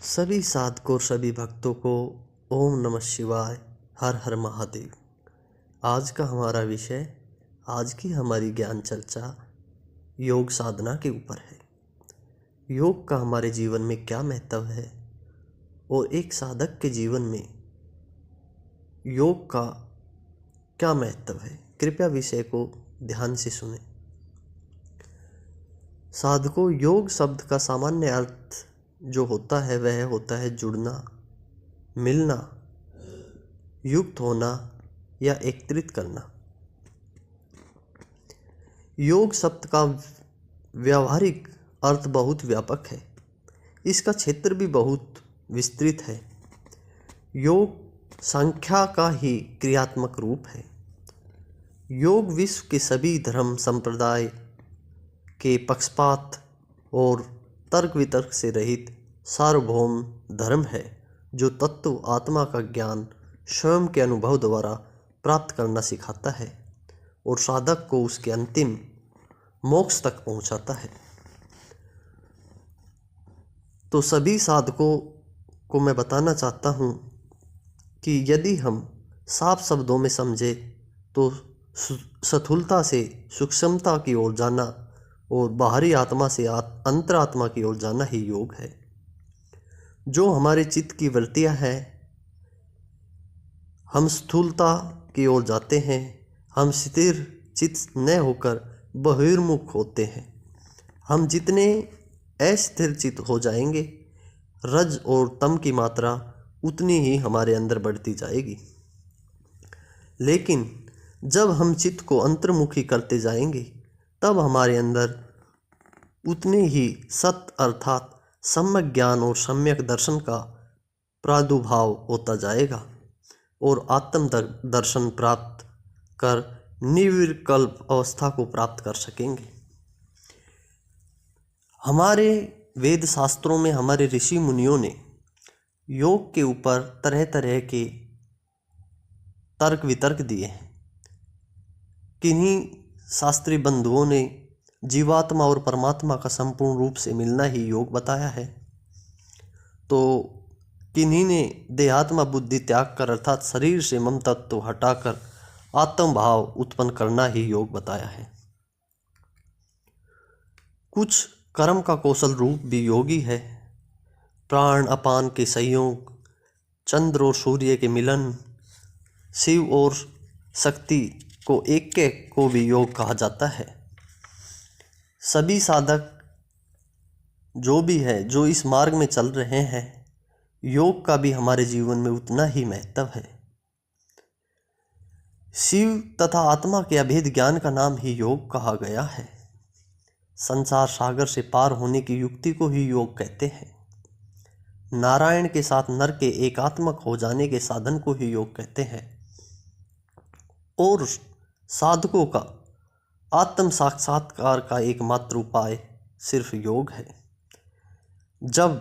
सभी साधकों और सभी भक्तों को ओम नमः शिवाय, हर हर महादेव। आज का हमारा विषय, आज की हमारी ज्ञान चर्चा योग साधना के ऊपर है। योग का हमारे जीवन में क्या महत्व है और एक साधक के जीवन में योग का क्या महत्व है, कृपया विषय को ध्यान से सुने। साधकों, योग शब्द का सामान्य अर्थ जो होता है वह होता है जुड़ना, मिलना, युक्त होना या एकत्रित करना। योग शब्द का व्यावहारिक अर्थ बहुत व्यापक है, इसका क्षेत्र भी बहुत विस्तृत है। योग संख्या का ही क्रियात्मक रूप है। योग विश्व के सभी धर्म संप्रदाय के पक्षपात और तर्क वितर्क से रहित सार्वभौम धर्म है, जो तत्व आत्मा का ज्ञान स्वयं के अनुभव द्वारा प्राप्त करना सिखाता है और साधक को उसके अंतिम मोक्ष तक पहुंचाता है। तो सभी साधकों को मैं बताना चाहता हूं कि यदि हम साफ शब्दों में समझे तो स्थूलता से सूक्ष्मता की ओर जाना और बाहरी आत्मा से अंतरात्मा की ओर जाना ही योग है। जो हमारे चित्त की वृत्तियां हैं, हम स्थूलता की ओर जाते हैं, हम स्थिर चित्त न होकर बहिर्मुख होते हैं। हम जितने अस्थिर चित्त हो जाएंगे, रज और तम की मात्रा उतनी ही हमारे अंदर बढ़ती जाएगी। लेकिन जब हम चित्त को अंतर्मुखी करते जाएंगे, तब हमारे अंदर उतने ही सत अर्थात सम्यक ज्ञान और सम्यक दर्शन का प्रादुर्भाव होता जाएगा और आत्म दर्शन प्राप्त कर निर्विकल्प अवस्था को प्राप्त कर सकेंगे। हमारे वेद शास्त्रों में हमारे ऋषि मुनियों ने योग के ऊपर तरह तरह के तर्क वितर्क दिए हैं। किन्हीं शास्त्री बंधुओं ने जीवात्मा और परमात्मा का संपूर्ण रूप से मिलना ही योग बताया है, तो किन्हीं ने देहात्मा बुद्धि त्याग कर अर्थात शरीर से मम तत्व हटाकर आत्म भाव उत्पन्न करना ही योग बताया है। कुछ कर्म का कौशल रूप भी योगी है। प्राण अपान के संयोग, चंद्र और सूर्य के मिलन, शिव और शक्ति को ऐक्य को भी योग कहा जाता है। सभी साधक जो भी है, जो इस मार्ग में चल रहे हैं, योग का भी हमारे जीवन में उतना ही महत्व है। शिव तथा आत्मा के अभेद ज्ञान का नाम ही योग कहा गया है। संसार सागर से पार होने की युक्ति को ही योग कहते हैं। नारायण के साथ नर के एकात्मक हो जाने के साधन को ही योग कहते हैं। और साधकों का आत्म साक्षात्कार का एकमात्र उपाय सिर्फ योग है। जब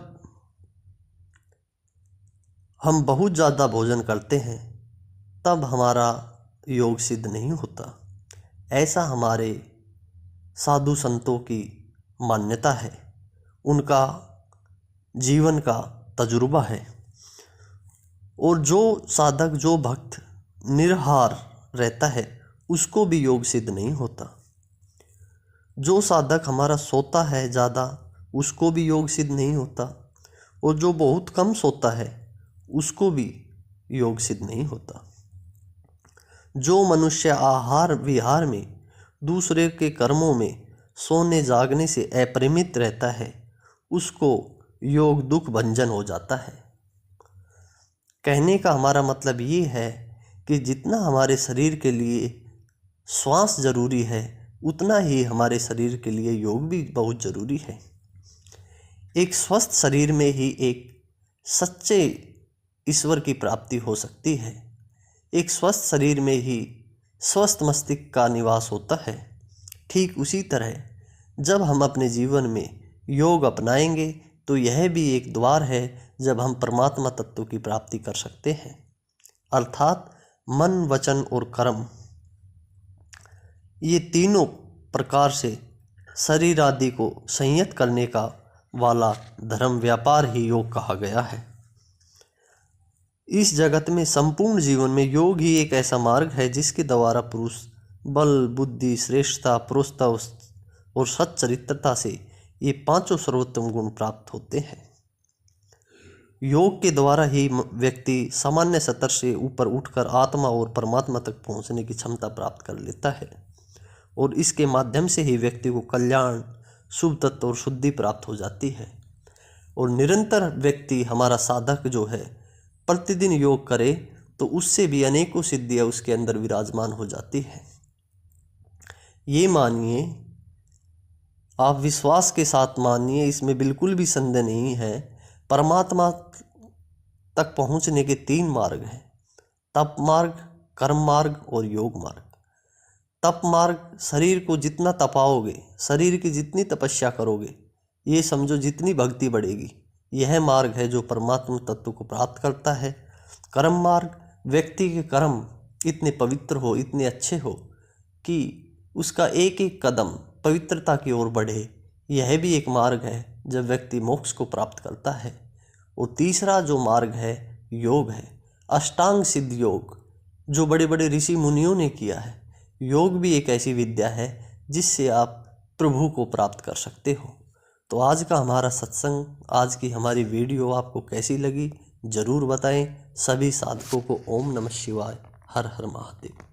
हम बहुत ज़्यादा भोजन करते हैं, तब हमारा योग सिद्ध नहीं होता। ऐसा हमारे साधु संतों की मान्यता है, उनका जीवन का तजुर्बा है। और जो साधक, जो भक्त निराहार रहता है, उसको भी योग सिद्ध नहीं होता। जो साधक हमारा सोता है ज़्यादा, उसको भी योग सिद्ध नहीं होता। और जो बहुत कम सोता है, उसको भी योग सिद्ध नहीं होता। जो मनुष्य आहार विहार में, दूसरे के कर्मों में, सोने जागने से अपरिमित रहता है, उसको योग दुख भंजन हो जाता है। कहने का हमारा मतलब ये है कि जितना हमारे शरीर के लिए श्वास जरूरी है, उतना ही हमारे शरीर के लिए योग भी बहुत जरूरी है। एक स्वस्थ शरीर में ही एक सच्चे ईश्वर की प्राप्ति हो सकती है। एक स्वस्थ शरीर में ही स्वस्थ मस्तिष्क का निवास होता है। ठीक उसी तरह जब हम अपने जीवन में योग अपनाएंगे, तो यह भी एक द्वार है जब हम परमात्मा तत्व की प्राप्ति कर सकते हैं। अर्थात मन, वचन और कर्म, ये तीनों प्रकार से शरीर आदि को संयत करने का वाला धर्म व्यापार ही योग कहा गया है। इस जगत में संपूर्ण जीवन में योग ही एक ऐसा मार्ग है जिसके द्वारा पुरुष बल, बुद्धि, श्रेष्ठता, पुरुषता और सच्चरित्रता से ये पांचों सर्वोत्तम गुण प्राप्त होते हैं। योग के द्वारा ही व्यक्ति सामान्य स्तर से ऊपर उठकर आत्मा और परमात्मा तक पहुंचने की क्षमता प्राप्त कर लेता है और इसके माध्यम से ही व्यक्ति को कल्याण, शुभ तत्व और शुद्धि प्राप्त हो जाती है। और निरंतर व्यक्ति, हमारा साधक जो है, प्रतिदिन योग करे तो उससे भी अनेकों सिद्धियां उसके अंदर विराजमान हो जाती है। ये मानिए, आप विश्वास के साथ मानिए, इसमें बिल्कुल भी संदेह नहीं है। परमात्मा तक पहुंचने के 3 मार्ग हैं: तप मार्ग, कर्म मार्ग और योग मार्ग। तप मार्ग, शरीर को जितना तपाओगे, शरीर की जितनी तपस्या करोगे, ये समझो जितनी भक्ति बढ़ेगी, यह मार्ग है जो परमात्मा तत्व को प्राप्त करता है। कर्म मार्ग, व्यक्ति के कर्म इतने पवित्र हो, इतने अच्छे हो कि उसका एक एक कदम पवित्रता की ओर बढ़े, यह भी एक मार्ग है जब व्यक्ति मोक्ष को प्राप्त करता है। और तीसरा जो मार्ग है, योग है, अष्टांग सिद्ध योग, जो बड़े बड़े ऋषि मुनियों ने किया है। योग भी एक ऐसी विद्या है जिससे आप प्रभु को प्राप्त कर सकते हो। तो आज का हमारा सत्संग, आज की हमारी वीडियो आपको कैसी लगी ज़रूर बताएं। सभी साधकों को ओम नमः शिवाय, हर हर महादेव।